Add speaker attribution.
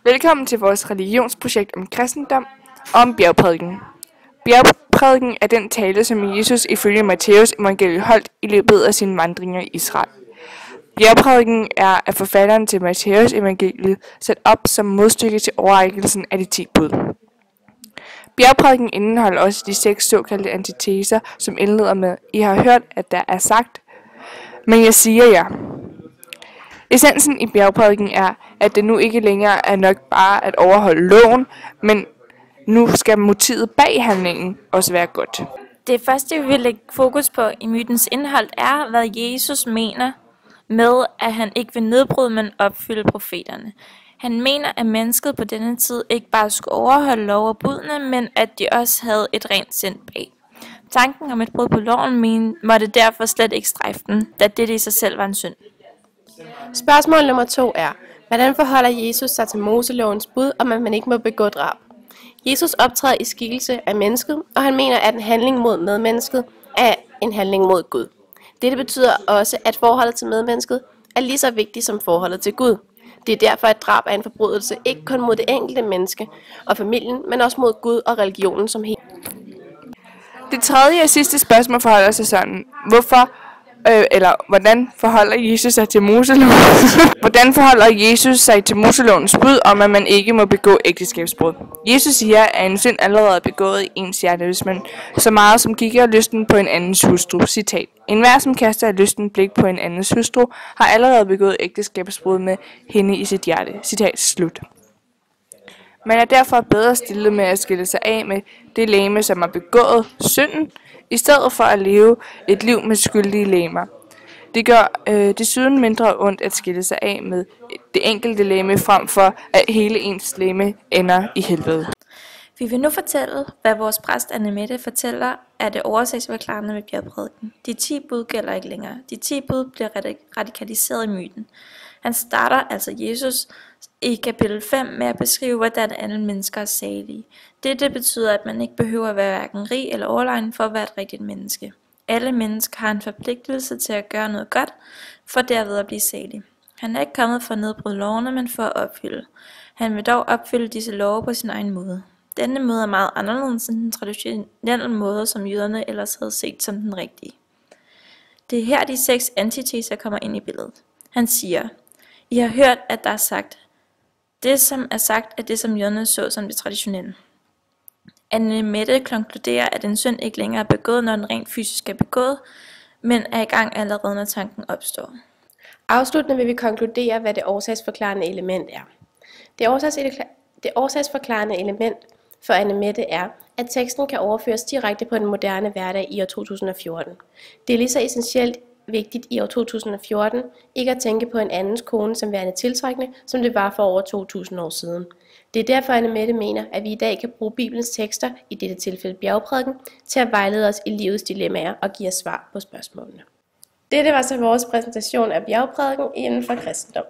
Speaker 1: Velkommen til vores religionsprojekt om kristendom og om bjergprædiken. Bjergprædiken er den tale, som Jesus ifølge Matthæus evangeliet holdt i løbet af sine vandringer i Israel. Bjergprædiken er af forfatteren til Matthæus evangeliet sat op som modstykke til overrækkelsen af de 10 bud. Bjergprædiken indeholder også de 6 såkaldte antiteser, som indleder med: I har hørt, at der er sagt, men jeg siger jer. Essensen i bjergprædiken er, at det nu ikke længere er nok bare at overholde loven, men nu skal motivet bag handlingen også være godt.
Speaker 2: Det første, vi vil lægge fokus på i mytens indhold, er, hvad Jesus mener med, at han ikke vil nedbryde, men opfylde profeterne. Han mener, at mennesket på denne tid ikke bare skulle overholde lov og budene, men at de også havde et rent sind bag. Tanken om et brud på loven måtte derfor slet ikke strejfe den, da det i sig selv var en synd.
Speaker 3: Spørgsmål nummer 2 er, hvordan forholder Jesus sig til Moselovens bud om, at man ikke må begå drab? Jesus optræder i skikkelse af mennesket, og han mener, at en handling mod medmennesket er en handling mod Gud. Dette betyder også, at forholdet til medmennesket er lige så vigtigt som forholdet til Gud. Det er derfor, at drab er en forbrydelse ikke kun mod det enkelte menneske og familien, men også mod Gud og religionen som helhed.
Speaker 1: Det tredje og sidste spørgsmål forholder sig sådan: hvordan forholder Jesus sig til Moseloven? Hvordan forholder Jesus sig til Moselovens bud om, at man ikke må begå ægteskabsbrud? Jesus siger, at en synd allerede er begået i ens hjerte, hvis man så meget som kigger lysten på en andens hustru. Citat: Enhver, som kaster et lysten blik på en andens hustru, har allerede begået ægteskabsbrud med hende i sit hjerte. Citat slut. Man er derfor bedre stillet med at skille sig af med det legeme, som har begået synden, i stedet for at leve et liv med skyldige legemer. Det gør desuden mindre ondt at skille sig af med det enkelte legeme, frem for at hele ens legeme ender i helvede.
Speaker 2: Vi vil nu fortælle, hvad vores præst Anne-Mette fortæller, er det oversagsforklarende med bjergprædiken. De 10 bud gælder ikke længere. De 10 bud bliver radikaliseret i myten. Han starter altså Jesus i kapitel 5 med at beskrive, hvordan alle mennesker er salige. Det betyder, at man ikke behøver at være hverken rig eller overlegen for at være et rigtigt menneske. Alle mennesker har en forpligtelse til at gøre noget godt, for derved at blive salig. Han er ikke kommet for at nedbryde lovene, men for at opfylde. Han vil dog opfylde disse love på sin egen måde. Denne måde er meget anderledes end den traditionelle måde, som jøderne ellers havde set som den rigtige. Det er her de 6 antiteser kommer ind i billedet. Han siger: I har hørt, at der er sagt. Det, som er sagt, er det, som jøderne så som det traditionelle. Anne-Mette konkluderer, at en synd ikke længere er begået, når den rent fysisk er begået, men er i gang allerede, når tanken opstår.
Speaker 3: Afsluttende vil vi konkludere, hvad det årsagsforklarende element er. Det årsagsforklarende element for Anne-Mette er, at teksten kan overføres direkte på den moderne hverdag i år 2014. Det er lige så essentielt vigtigt i år 2014 ikke at tænke på en andens kone som værende tiltrækkende, som det var for over 2000 år siden. Det er derfor, Anne-Mette mener, at vi i dag kan bruge Bibelens tekster, i dette tilfælde bjergprædiken, til at vejlede os i livets dilemmaer og give os svar på spørgsmålene. Dette var så vores præsentation af bjergprædiken inden for kristendom.